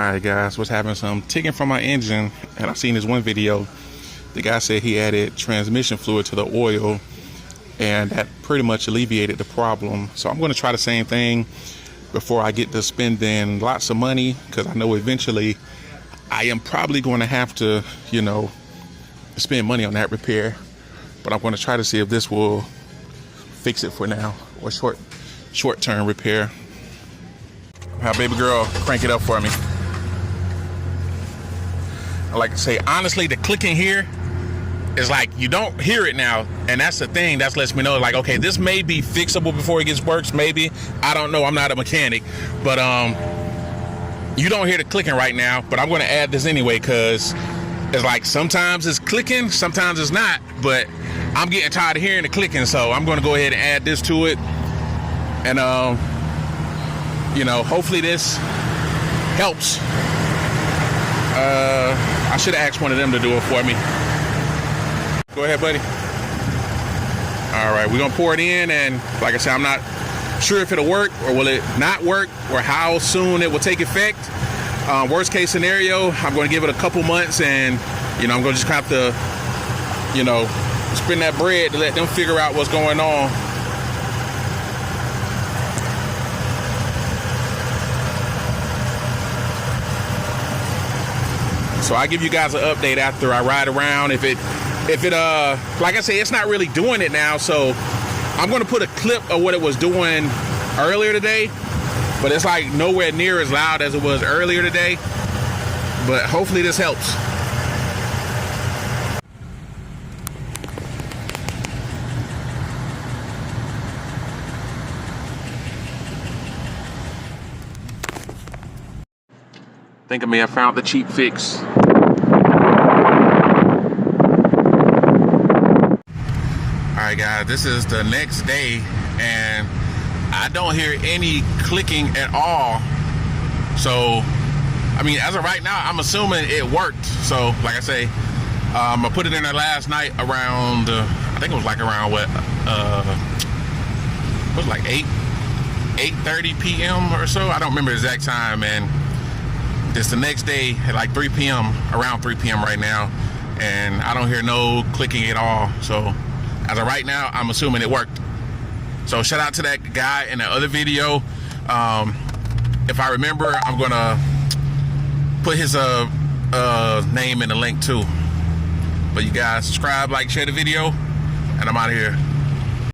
Alright guys, was having some ticking from my engine, and I seen this one video. The guy said he added transmission fluid to the oil, and that pretty much alleviated the problem. So I'm going to try the same thing before I get to spending lots of money, because I know eventually I am probably going to have to, you know, spend money on that repair. But I'm going to try to see if this will fix it for now, or short-term repair. Have baby girl crank it up for me. I like to say, honestly, the clicking here is like, you don't hear it now, and that's the thing that lets me know, like, okay, this may be fixable before it gets worse, maybe. I don't know, I'm not a mechanic, but you don't hear the clicking right now, but I'm going to add this anyway, because it's like sometimes it's clicking, sometimes it's not, but I'm getting tired of hearing the clicking, so I'm going to go ahead and add this to it, and you know, hopefully this helps. I should have asked one of them to do it for me. Go ahead, buddy. All right, we're gonna pour it in, and like I said, I'm not sure if it'll work or will it not work, or how soon it will take effect. Worst case scenario, I'm gonna give it a couple months, and you know, I'm gonna just have to, you know, spend that bread to let them figure out what's going on. So I'll give you guys an update after I ride around. If it like I say, it's not really doing it now, so I'm gonna put a clip of what it was doing earlier today, but it's like nowhere near as loud as it was earlier today. But hopefully this helps. Think I may have found the cheap fix. Alright guys, this is the next day, and I don't hear any clicking at all. So, I mean, as of right now, I'm assuming it worked. So, like I say, I put it in there last night around, I think it was like around what, it was like 8:30 p.m. or so. I don't remember the exact time, and it's the next day at like 3 p.m., around 3 p.m. right now, and I don't hear no clicking at all. So as of right now, I'm assuming it worked. So shout out to that guy in the other video. If I remember, I'm gonna put his name in the link too. But you guys subscribe, like, share the video, and I'm out of here.